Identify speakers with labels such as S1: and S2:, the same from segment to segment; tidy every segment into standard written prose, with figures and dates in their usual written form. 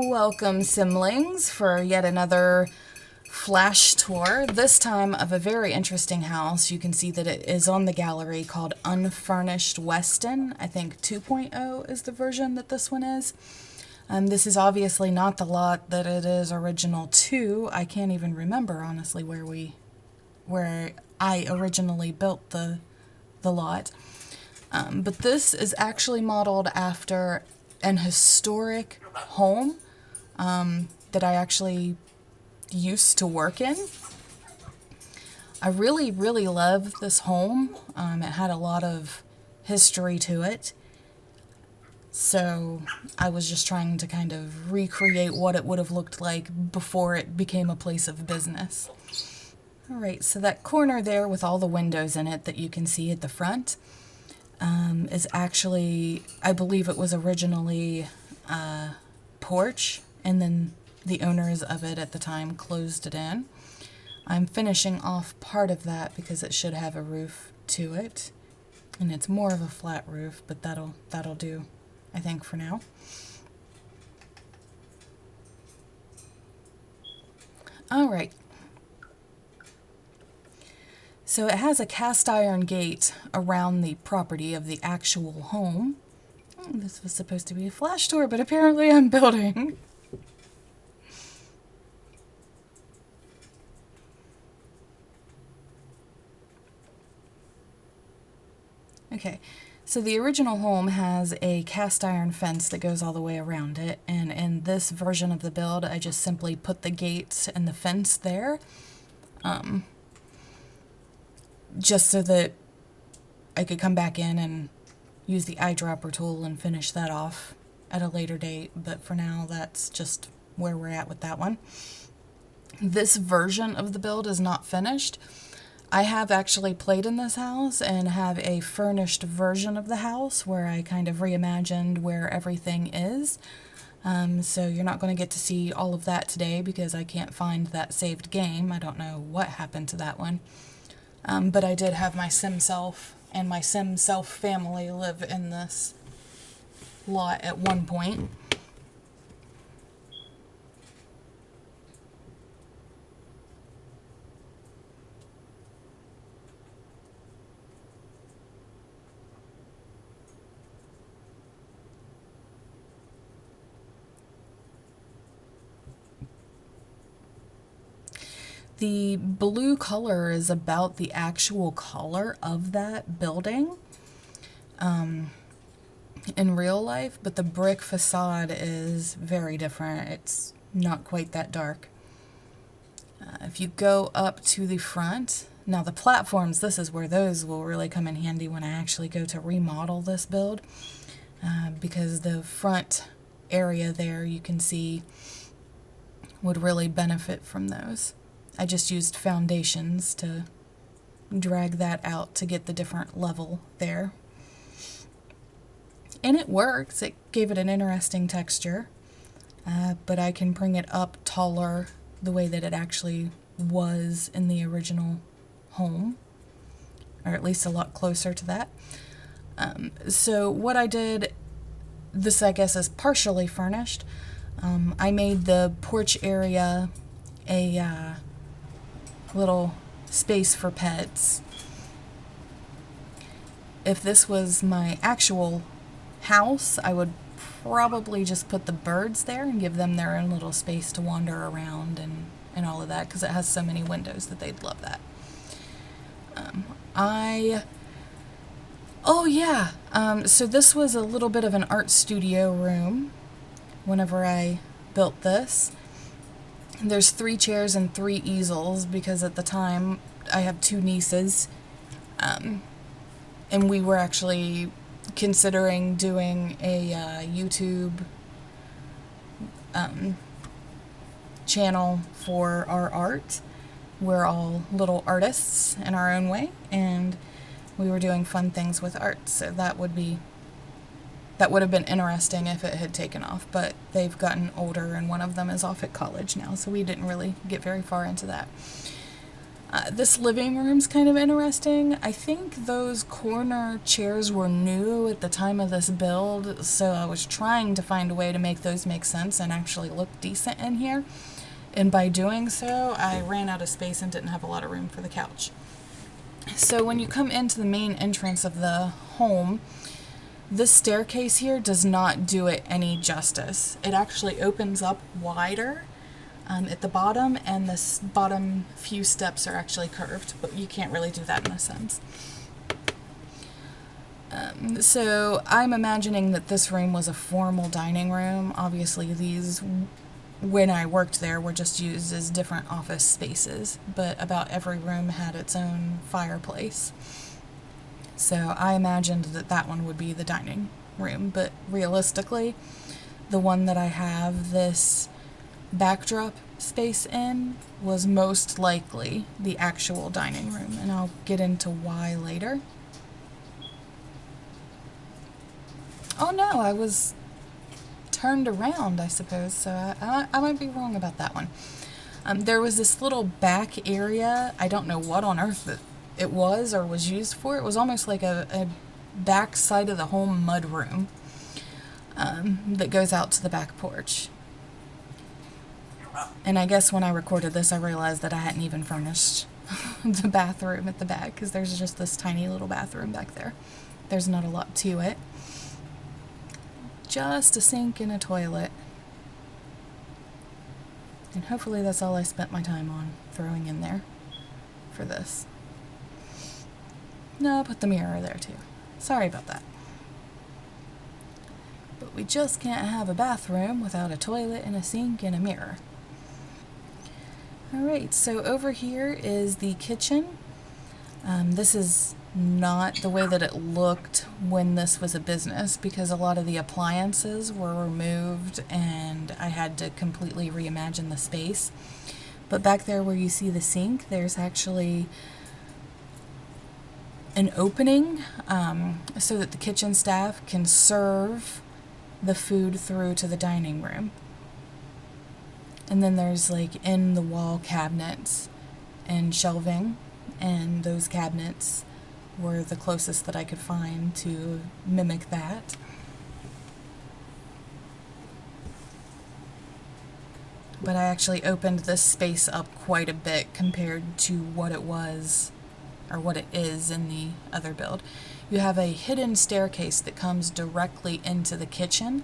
S1: Welcome, Simlings, for yet another flash tour, this time of a very interesting house. You can see that it is on the gallery called Unfurnished Weston. I think 2.0 is the version that this one is. This is obviously not the lot that it is original to. I can't even remember, honestly, where I originally built the lot. But this is actually modeled after an historic home that I actually used to work in. I really, really love this home. It had a lot of history to it. So I was just trying to kind of recreate what it would have looked like before it became a place of business. Alright, so that corner there with all the windows in it that you can see at the front is actually, I believe it was originally Porch, and then the owners of it at the time closed it in. I'm finishing off part of that because it should have a roof to it, and it's more of a flat roof, but that'll do, I think, for now. Alright. So it has a cast iron gate around the property of the actual home. This was supposed to be a flash tour, but apparently I'm building. Okay, so the original home has a cast iron fence that goes all the way around it, and in this version of the build, I just simply put the gates and the fence there. Just so that I could come back in and use the eyedropper tool and finish that off at a later date, but for now that's just where we're at with that one. This version of the build is not finished. I have actually played in this house and have a furnished version of the house where I kind of reimagined where everything is. So you're not going to get to see all of that today because I can't find that saved game. I don't know what happened to that one. But I did have my Sim Self and my Sim Self family live in this lot at one point. The blue color is about the actual color of that building in real life, but the brick facade is very different. It's not quite that dark. If you go up to the front, now the platforms, this is where those will really come in handy when I actually go to remodel this build, because the front area there you can see would really benefit from those. I just used foundations to drag that out to get the different level there. And it works. It gave it an interesting texture, but I can bring it up taller the way that it actually was in the original home, or at least a lot closer to that. So what I did, this I guess is partially furnished. I made the porch area a little space for pets. If this was my actual house, I would probably just put the birds there and give them their own little space to wander around and all of that, because it has so many windows that they'd love that. So this was a little bit of an art studio room whenever I built this. There's 3 chairs and 3 easels because at the time I have 2 nieces, and we were actually considering doing a YouTube channel for our art. We're all little artists in our own way, and we were doing fun things with art, so that would have been interesting if it had taken off, but they've gotten older and one of them is off at college now, so we didn't really get very far into that. This living room's kind of interesting. I think those corner chairs were new at the time of this build, so I was trying to find a way to make those make sense and actually look decent in here. And by doing so, I ran out of space and didn't have a lot of room for the couch. So when you come into the main entrance of the home, this staircase here does not do it any justice. It actually opens up wider at the bottom, and the bottom few steps are actually curved, but you can't really do that in a sense. So I'm imagining that this room was a formal dining room. Obviously these, when I worked there, were just used as different office spaces, but about every room had its own fireplace. So I imagined that that one would be the dining room, but realistically, the one that I have this backdrop space in was most likely the actual dining room, and I'll get into why later. Oh no, I was turned around, I suppose, so I might be wrong about that one. There was this little back area. I don't know what on earth it was or was used for. It was almost like a back side of the home mud room that goes out to the back porch. And I guess when I recorded this, I realized that I hadn't even furnished the bathroom at the back, because there's just this tiny little bathroom back there. There's not a lot to it. Just a sink and a toilet. And hopefully that's all I spent my time on throwing in there for this. No, I'll put the mirror there too. Sorry about that. But we just can't have a bathroom without a toilet and a sink and a mirror. Alright, so over here is the kitchen. This is not the way that it looked when this was a business, because a lot of the appliances were removed and I had to completely reimagine the space. But back there where you see the sink, there's actually an opening so that the kitchen staff can serve the food through to the dining room. And then there's like in the wall cabinets and shelving, and those cabinets were the closest that I could find to mimic that. But I actually opened this space up quite a bit compared to what it was, or what it is in the other build. You have a hidden staircase that comes directly into the kitchen.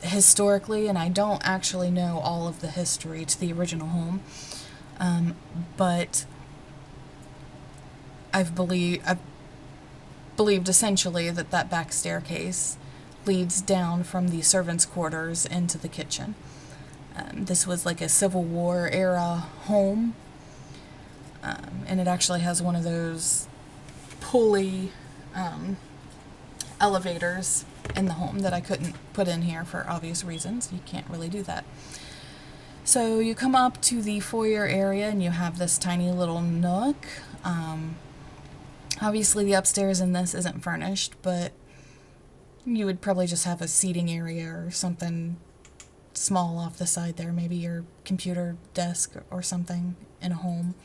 S1: Historically, and I don't actually know all of the history to the original home, but I've believed essentially that that back staircase leads down from the servants' quarters into the kitchen. This was like a Civil War era home, and it actually has one of those pulley elevators in the home that I couldn't put in here for obvious reasons. You can't really do that. So you come up to the foyer area and you have this tiny little nook. Obviously the upstairs in this isn't furnished, but you would probably just have a seating area or something small off the side there, maybe your computer desk or something in a home.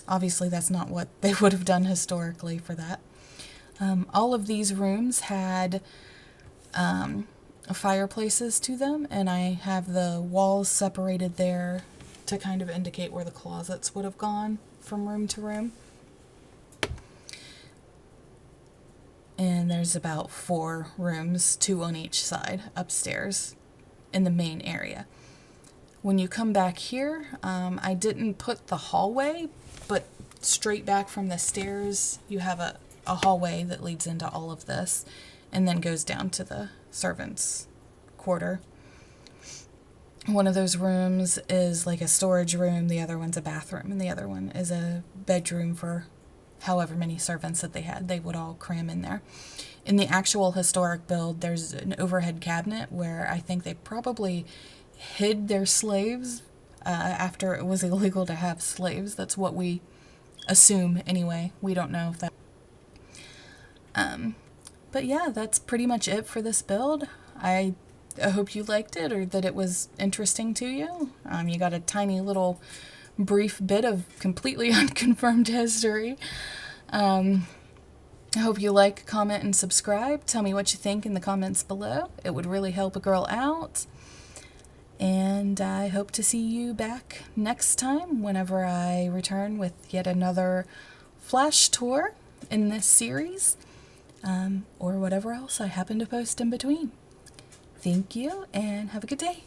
S1: Obviously that's not what they would have done historically for that. All of these rooms had fireplaces to them, and I have the walls separated there to kind of indicate where the closets would have gone from room to room. And there's about 4 rooms, 2 on each side, upstairs in the main area. When you come back here, I didn't put the hallway, but straight back from the stairs, you have a hallway that leads into all of this, and then goes down to the servants' quarter. One of those rooms is like a storage room, the other one's a bathroom, and the other one is a bedroom for however many servants that they had. They would all cram in there. In the actual historic build, there's an overhead cabinet where I think they probably hid their slaves after it was illegal to have slaves. That's what we assume anyway. We don't know if that... But yeah, that's pretty much it for this build. I hope you liked it, or that it was interesting to you. You got a tiny little brief bit of completely unconfirmed history. I hope you like, comment, and subscribe. Tell me what you think in the comments below. It would really help a girl out. And I hope to see you back next time whenever I return with yet another flash tour in this series, or whatever else I happen to post in between. Thank you, and have a good day.